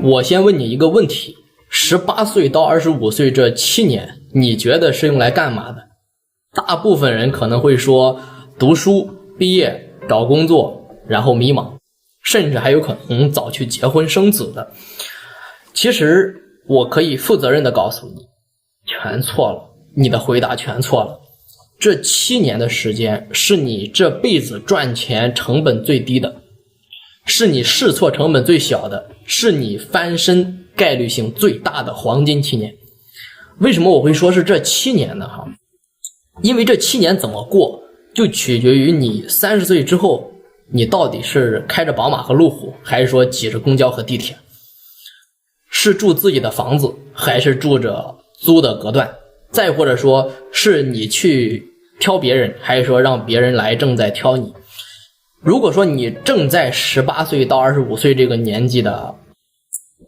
我先問你一個問題，18歲到25歲這7年，你覺得是用來幹嘛的？大部分人可能會說讀書、畢業、找工作，然後迷茫，甚至還有可能早去結婚生子的。其實我可以負責任的告訴你，全錯了，你的回答全錯了。這7年的時間是你這輩子賺錢成本最低的，是你試錯成本最小的，是你翻身概率性最大的黃金7年。為什麼我會說是這7年呢？因為這7年怎麼過，就取決於你30歲之後，你到底是開着寶馬和路虎，還是說擠着公交和地鐵，是住自己的房子，還是住着租的隔斷，再或者說是你去挑別人，還是說讓別人来正在挑你。如果说你正在18歲到25歲這個年紀的，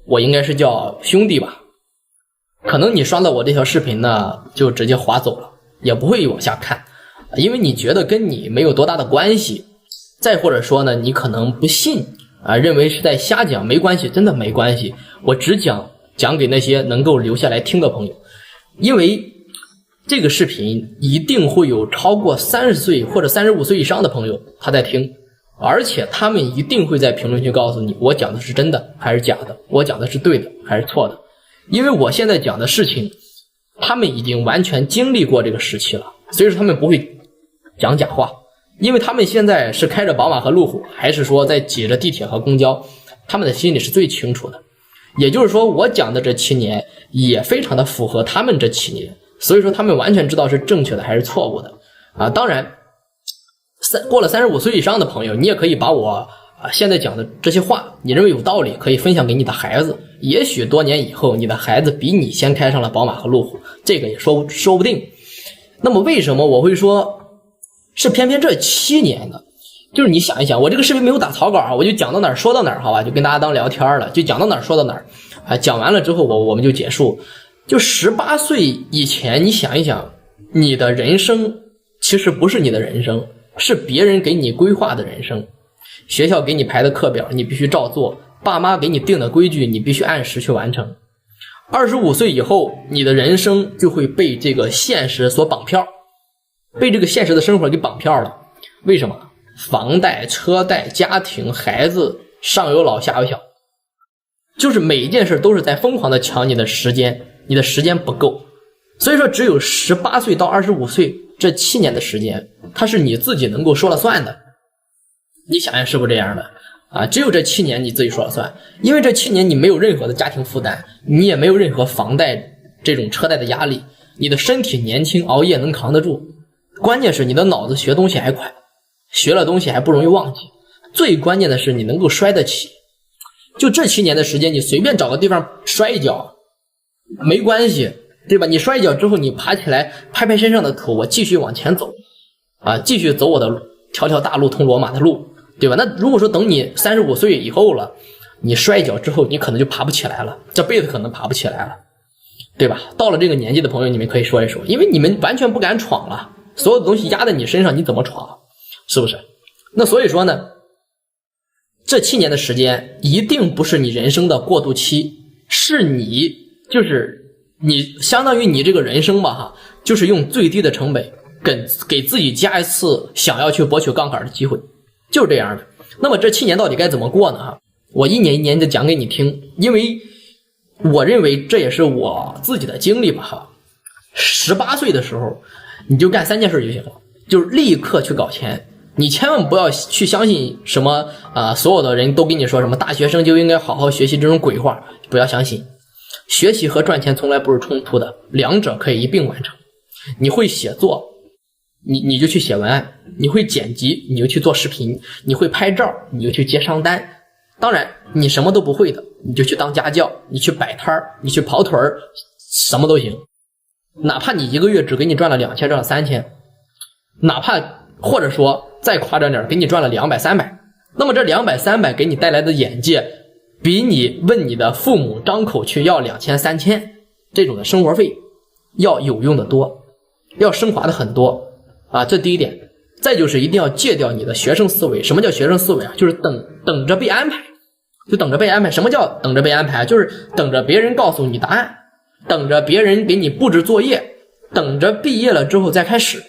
我應該是叫兄弟吧，可能你刷到我這條視頻呢，就直接滑走了，也不會往下看，因為你覺得跟你沒有多大的關係。再或者說呢，你可能不信認為是在瞎講，沒關係，真的沒關係，我只講給那些能夠留下來聽的朋友，因為這個視頻一定會有超過30歲或者35歲以上的朋友他在听，而且他們一定会在評論區告訴你，我講的是真的還是假的，我講的是對的還是錯的。因為我現在講的事情，他們已經完全經歷過這個時期了，所以說他們不會講假話。因為他們現在是開着寶馬和路虎，還是說在擠着地鐵和公交，他們的心裡是最清楚的。也就是說，我講的這7年也非常的符合他們這7年，所以說他们完全知道是正確的還是錯誤的當然過了35歲以上的朋友，你也可以把我現在講的這些話，你認為有道理，可以分享給你的孩子，也許多年以後你的孩子比你先開上了寶馬和路虎，這個也說不定。那麼為什麼我會說是偏偏這7年呢？就是你想一想，我這個視頻沒有打草稿我就講到哪兒說到哪兒，好吧，就跟大家當聊天了，就講到哪兒說到哪兒講完了之后我們就結束。就18歲以前，你想一想，你的人生其實不是你的人生，是別人給你規劃的人生。學校給你排的課表你必須照做，爸媽給你定的規矩你必須按時去完成。25歲以後，你的人生就會被這個現實所綁票，被這個現實的生活給綁票了。為什麼？房貸、車貸、家庭、孩子，上有老下有小，就是每一件事都是在瘋狂的搶你的時間，你的時間不夠。所以說只有18歲到25歲這7年的時間，它是你自己能夠說了算的。你想想是不是這樣的只有這7年你自己說了算，因為這7年你沒有任何的家庭負擔，你也沒有任何房貸這種車貸的壓力，你的身体年輕，熬夜能扛得住，關鍵是你的腦子學東西還快，學了東西還不容易忘記，最關鍵的是你能夠摔得起。就這7年的時間，你隨便找個地方摔一跤沒關係，對吧？你摔一跤之後你爬起來拍拍身上的土，我繼續往前走繼續走我的條條大路通羅馬的路，對吧？那如果說等你35歲以後了，你摔一跤之後你可能就爬不起来了，這輩子可能爬不起來了，對吧？到了這個年紀的朋友，你們可以說一說，因為你們完全不敢闖了，所有的東西壓在你身上，你怎麼闖？是不是？那所以說呢，這7年的時間一定不是你人生的過渡期，是你就是你相當于你这個人生吧就是用最低的成本給自己加一次想要去博取槓桿的機會，就是這樣的。那麼這7年到底該怎麼過呢我一年一年的講給你聽，因為我認為這也是我自己的經歷吧18歲的時候你就幹3件事就行了，就是立刻去搞錢。你千萬不要去相信什麼所有的人都跟你說什麼大學生就應該好好學習這種鬼話，不要相信。學習和賺錢從來不是衝突的，兩者可以一併完成。你會寫作，你就去寫文案，你會剪輯，你就去做視頻，你會拍照，你就去接商單。当然你什麼都不會的，你就去當家教，你去擺攤，你去跑腿，什麼都行。哪怕你一個月只給你賺了2000，賺了3000，哪怕或者說再誇張點，給你賺了200、300，那麼這200、300給你帶來的眼界，比你問你的父母張口去要2000、3000這種的生活費要有用的多，要升華的很多這第一點。再就是一定要戒掉你的學生思維。什麼叫學生思維就是等着被安排，就等着被安排。什麼叫等着被安排？就是等着別人告訴你答案，等着別人給你布置作業，等着畢業了之後再開始。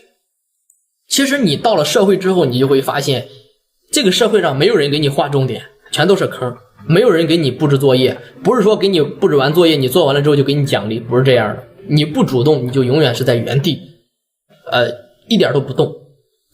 其實你到了社會之後，你就會发現這個社會上沒有人給你劃重點，全都是坑，沒有人給你布置作業，不是說給你布置完作業你做完了之後就給你獎勵，不是這樣的。你不主動，你就永遠是在原地一點都不動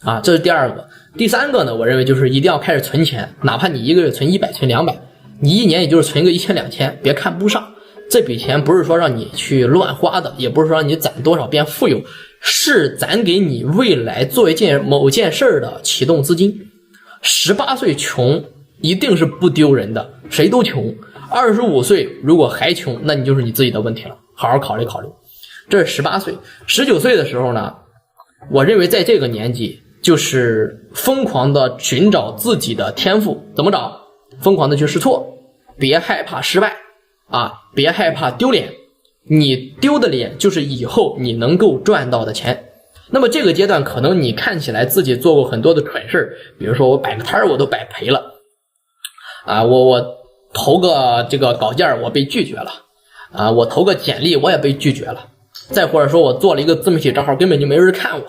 啊。這是第二個。第三個呢，我認為就是一定要開始存钱，哪怕你一个月存100存200，你一年也就是存個1000 2000，別看不上。這筆錢不是說讓你去亂花的，也不是說讓你攢多少變富有，是攢給你未來做某件事的啟動資金。18歲窮一定是不丟人的，誰都窮。25歲如果還窮，那你就是你自己的問題了，好好考慮考慮。這是18歲。19歲的時候呢，我認為在這個年紀就是瘋狂的尋找自己的天賦。怎麼找？瘋狂的去試錯，別害怕失敗啊，別害怕丟臉，你丟的臉就是以後你能夠賺到的錢。那麼這個階段可能你看起來自己做過很多的蠢事，比如說我擺個攤我都擺賠了啊，我投個這個稿件我被拒絕了啊，我投個簡歷我也被拒絕了，再或者說我做了一個自媒體賬號根本就沒人看我，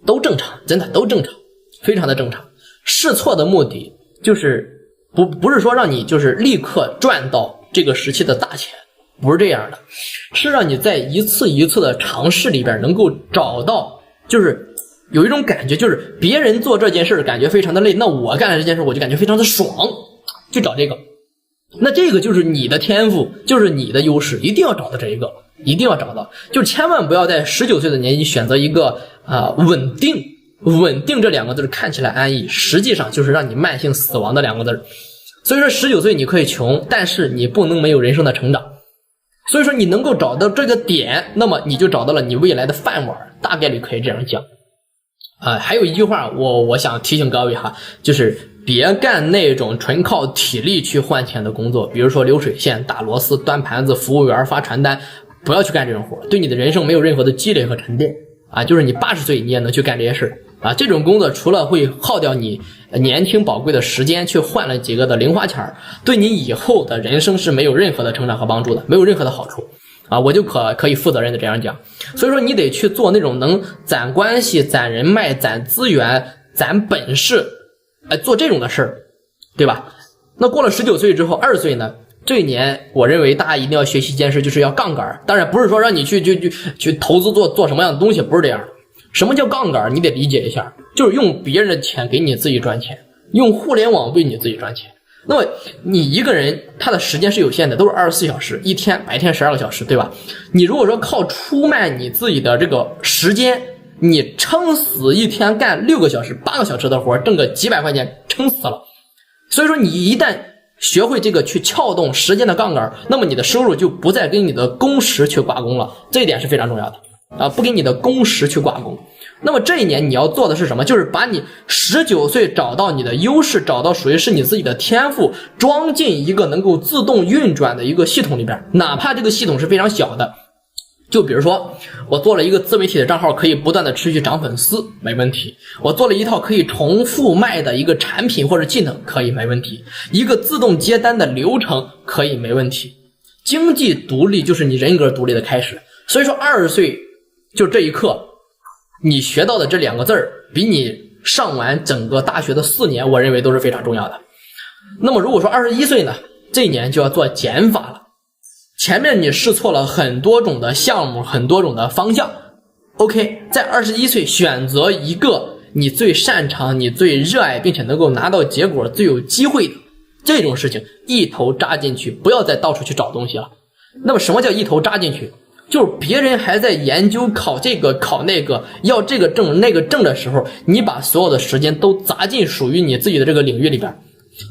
都正常，真的都正常，非常的正常。試錯的目的就是不是說讓你就是立刻賺到這個時期的大錢，不是這樣的，是讓你在一次一次的嘗試裡邊能夠找到，就是有一種感覺，就是別人做這件事感覺非常的累，那我幹這件事我就感覺非常的爽，去找這個。那這個就是你的天賦，就是你的優勢，一定要找到这一個，一定要找到，就千萬不要在19歲的年紀選擇一個穩定。穩定這兩個字看起來安逸，實際上就是讓你慢性死亡的兩個字。所以說19歲你可以窮，但是你不能沒有人生的成長。所以說你能夠找到這個點，那麼你就找到了你未來的飯碗，大概率可以這樣講。還有一句話我想提醒各位哈，就是別幹那種純靠體力去換錢的工作，比如說流水線、打螺絲、端盤子、服務員、發傳單，不要去幹這種活，對你的人生沒有任何的積累和沉澱啊。就是你80歲你也能去幹這些事啊，這種工作除了會耗掉你年輕寶貴的時間，去換了幾個的零花錢，對你以後的人生是沒有任何的成長和幫助的，沒有任何的好處啊。我就可以負責任的這樣講。所以說你得去做那種能攢關係、攢人脈、攢資源、攢本事，做這種的事兒，對吧？那過了19歲之後，20歲呢？這一年我認為大家一定要學習一件事，就是要槓桿。當然不是說讓你去投資做什麼樣的東西，不是這樣。什麼叫槓桿？你得理解一下，就是用別人的錢給你自己賺錢，用互聯網為你自己賺錢。那麼你一個人他的時間是有限的，都是24小時，一天白天12個小時，對吧？你如果說靠出賣你自己的這個時間，你撐死一天幹6個小時、8個小時的活，掙個幾百塊錢，撐死了。所以說你一旦學會這個去撬動時間的槓桿，那麼你的收入就不再跟你的工時去掛鈎了，這一點是非常重要的啊，不跟你的工時去掛鈎。那麼這一年你要做的是什麼？就是把你19歲找到你的優勢，找到屬於是你自己的天賦，裝進一個能夠自動運轉的一個系統裡邊，哪怕這個系統是非常小的。就比如說我做了一個自媒體的賬號，可以不斷的持續漲粉絲，沒問題。我做了一套可以重複賣的一個產品或者技能，可以沒問題。一個自動接單的流程，可以沒問題。經濟獨立就是你人格獨立的開始。所以說20歲就這一刻，你學到的這2個字兒，比你上完整個大學的4年，我認為都是非常重要的。那麼如果說21歲呢，這一年就要做減法了。前面你試錯了很多種的項目，很多種的方向 OK， 在21歲選擇一個你最擅長、你最熱愛並且能夠拿到結果最有機會的這種事情，一頭扎進去，不要再到處去找東西了。那麼什麼叫一頭扎進去？就是別人還在研究考這個考那個，要這個證那個證的時候，你把所有的時間都砸進屬於你自己的這個領域裡邊，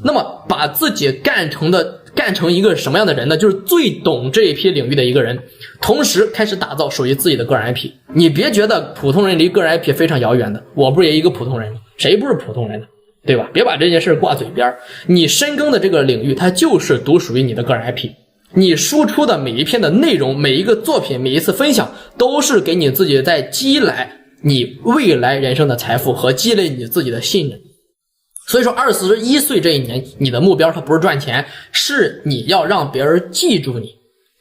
那麼把自己幹成一個什麼樣的人呢？就是最懂這一批領域的一個人，同時開始打造屬於自己的個人 IP。你別覺得普通人離個人 IP 非常遙遠的，我不是也一個普通人嗎？誰不是普通人呢？對吧？別把這件事掛嘴邊。你深耕的這個領域，它就是獨屬於你的個人 IP。你輸出的每一篇的內容，每一個作品，每一次分享，都是給你自己在積累你未來人生的財富和積累你自己的信任。所以說21歲這一年，你的目標它不是賺錢，是你要讓別人記住你，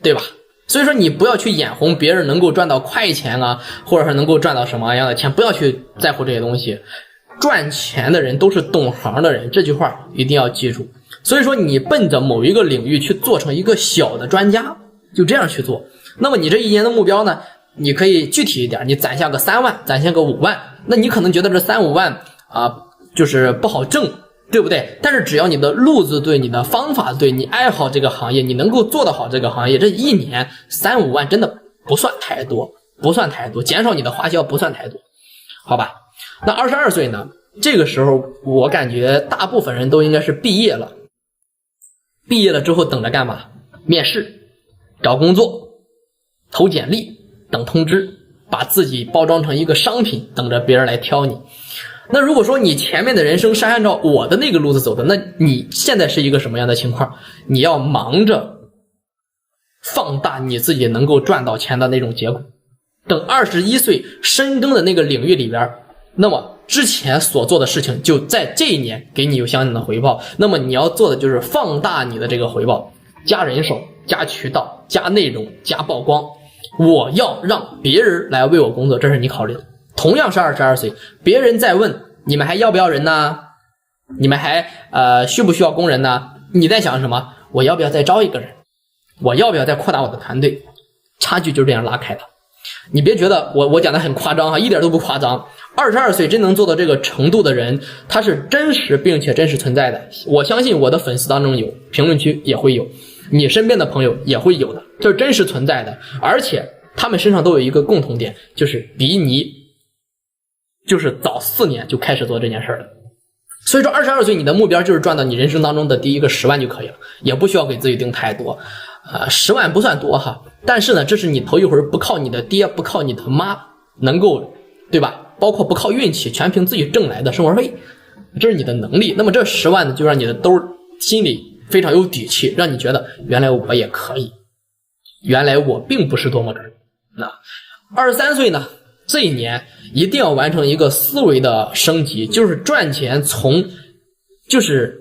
對吧？所以說你不要去眼紅別人能夠賺到快錢啊，或者是能夠賺到什麼樣的錢，不要去在乎這些東西。賺錢的人都是懂行的人，這句話一定要記住。所以說你奔着某一個領域去做成一個小的專家，就這樣去做。那麼你這一年的目標呢，你可以具體一點，你攒下個3萬，攒下個5萬。那你可能覺得这3-5万就是不好挣，对不对？但是只要你的路子对，你的方法对，你爱好这個行業，你能夠做得好這個行業，這一年3-5萬真的不算太多，不算太多，減少你的花銷不算太多，好吧？那22歲呢，這個時候我感覺大部分人都應該是畢業了，畢業了之後等着幹嘛？面試、找工作、投簡歷、等通知，把自己包裝成一個商品，等着別人來挑你。那如果說你前面的人生是按照我的那個路子走的，那你現在是一個什麼樣的情況？你要忙着放大你自己能夠賺到錢的那種結果。等21歲深耕的那個領域裡邊，那麼之前所做的事情就在這一年給你有相应的回報。那麼你要做的就是放大你的這個回報，加人手、加渠道、加內容、加曝光。我要讓別人來為我工作，這是你考慮的。同樣是22歲，別人在問你們還要不要人呢？你們還需不需要工人呢？你在想什麼？我要不要再招一個人？我要不要再擴大我的团隊？差距就是這樣拉開的。你別覺得我講的很誇張哈，一點都不誇張。22歲真能做到這個程度的人，他是真實並且真實存在的。我相信我的粉絲當中有，評論區也會有，你身邊的朋友也會有的，這是真實存在的。而且他們身上都有一個共同點，就是比你就是早4年就開始做這件事了。所以說22歲你的目標就是賺到你人生當中的第一個10萬就可以了，也不需要給自己定太多，10萬不算多哈，但是呢，這是你頭一回不靠你的爹不靠你的媽能夠，對吧？包括不靠運氣，全憑自己掙來的生活費，這是你的能力。那麼這10萬呢，就讓你的兜心裡非常有底氣，讓你覺得原來我也可以，原來我並不是多麼準。那23歲呢，這一年一定要完成一個思維的升級，就是賺錢就是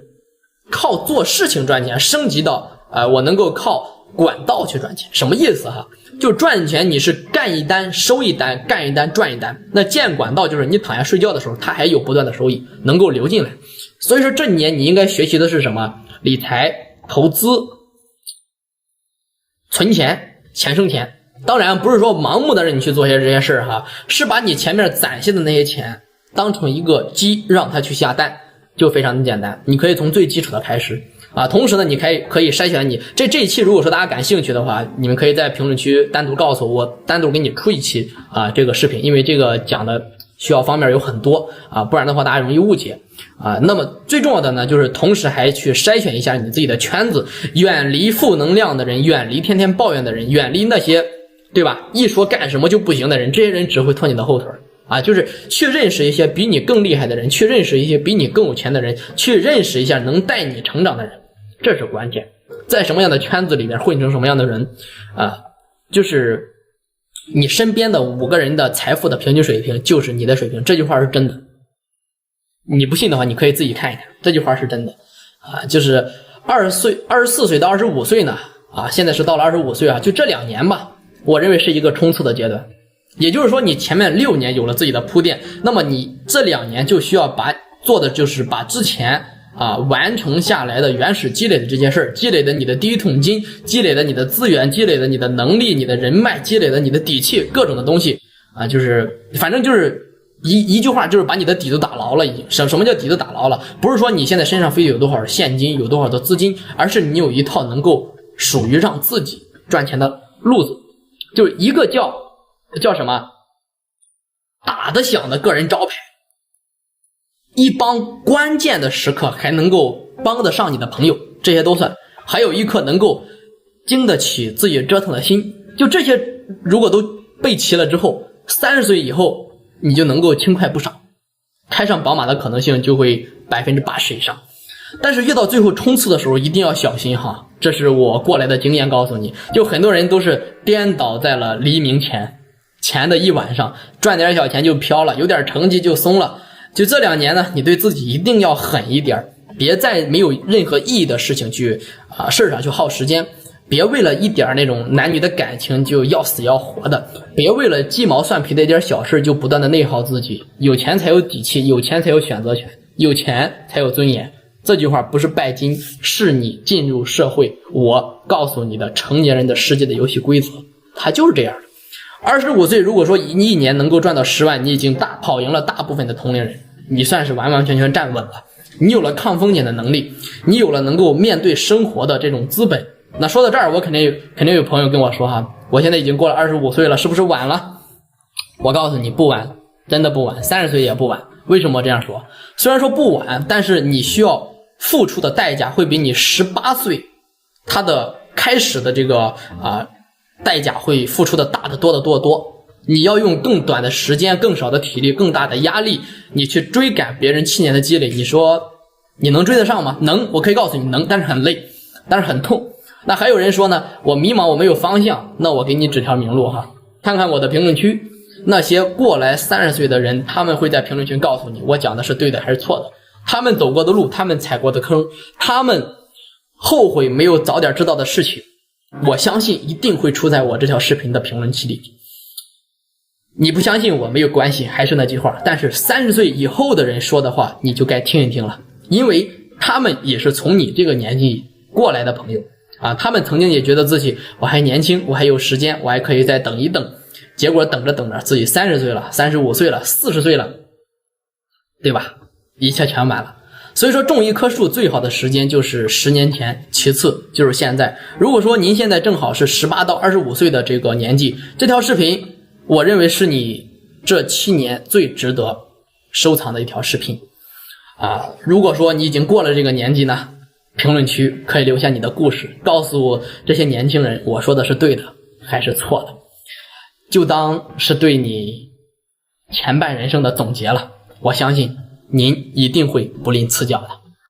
靠做事情賺錢升級到我能夠靠管道去賺錢。什麼意思哈？就賺錢你是幹一單收一單，幹一單賺一單。那建管道就是你躺下睡覺的時候，它還有不斷的收益能夠流進來。所以說這一年你應該學習的是什麼？理財、投資、存錢，錢生錢。當然不是說盲目的讓你去做些這些事兒哈，是把你前面攒下的那些錢當成一個雞，讓它去下蛋，就非常的簡单。你可以從最基礎的開始同時呢，你可以篩選你這一期，如果說大家感興趣的話，你們可以在評論區單獨告訴我，單獨給你出一期這個視頻，因為這個講的需要方面有很多不然的話大家容易誤解那麼最重要的呢，就是同时還去筛選一下你自己的圈子，遠離負能量的人，遠離天天抱怨的人，遠離那些對吧？一說幹什麼就不行的人，這些人只會拖你的後腿就是去認識一些比你更厲害的人，去認識一些比你更有錢的人，去認識一下能帶你成長的人，這是關鍵。在什麼樣的圈子裡面混成什麼樣的人就是你身邊的5個人的財富的平均水平就是你的水平，這句話是真的。你不信的話，你可以自己看一看，這句話是真的就是24歲到25歲呢現在是到了25歲就這2年吧，我認為是一個衝刺的階段。也就是說你前面6年有了自己的鋪墊，那麼你這2年就需要做的就是把之前完成下來的原始積累的這件事，積累的你的第一桶金，積累的你的資源，積累的你的能力，你的人脈，積累的你的底氣，各種的東西就是反正就是一句話，就是把你的底都打牢了。已经什么叫底都打牢了？不是说你现在身上非得有多少现金，有多少的资金，而是你有一套能夠屬於讓自己賺錢的路子，就一個叫什麼打得響的個人招牌，一幫關鍵的時刻還能夠幫得上你的朋友，這些都算。還有一顆能夠經得起自己折騰的心，就這些如果都備齊了之後，30歲以後你就能夠輕快不少，開上寶馬的可能性就會80%以上。但是越到最後衝刺的時候一定要小心哈，這是我過來的經驗告訴你。就很多人都是顛倒在了黎明前的一晚上，賺點小錢就飄了，有點成績就鬆了，就這2年呢，你对自己一定要狠一點，別在沒有任何意義的事情去事上去耗時間，別為了一點那種男女的感情就要死要活的，別為了雞毛蒜皮的一點小事就不断的內耗自己。有錢才有底氣，有錢才有選擇权，有錢才有尊嚴。這句話不是拜金，是你進入社会我告訴你的成年人的世界的游戏規则，它就是这樣的。25歲如果說你一年能夠賺到10萬，你已經跑贏了大部分的同齡人，你算是完完全全站穩了。你有了抗風險的能力，你有了能夠面对生活的這種資本。那說到這兒，我肯定有朋友跟我說哈，我現在已經過了25歲了，是不是晚了？我告訴你不晚，真的不晚，30岁也不晚。為什麼这樣說？雖然說不晚，但是你需要付出的代價会比你18岁他的開始的這個代價會付出的大得多得多得多。你要用更短的時間、更少的體力、更大的壓力，你去追趕別人7年的積累，你說你能追得上嗎？能，我可以告訴你能，但是很累，但是很痛。那還有人說呢，我迷茫，我沒有方向，那我給你指條明路哈，看看我的評論區，那些過來30歲的人，他們會在評論區告訴你我講的是對的還是錯的，他們走過的路，他們踩過的坑，他們後悔沒有早點知道的事情，我相信一定會出在我這條視頻的評論區裡。你不相信我沒有關係，還是那句話，但是30歲以後的人說的話你就該聽一聽了，因為他們也是從你这個年紀過來的朋友他們曾經也覺得自己我還年輕，我還有時間，我還可以再等一等，結果等着等着自己30歲了，35歲了，40歲了，對吧？一切全完了。所以說種一棵樹最好的時間就是10年前，其次就是現在。如果说您現在正好是18到25歲的這個年紀，這條視頻我認為是你這7年最值得收藏的一條視頻如果說你已經過了這個年紀呢，評論區可以留下你的故事，告訴這些年輕人我說的是對的還是錯的，就當是對你前半人生的總結了。我相信您一定會不吝賜教的。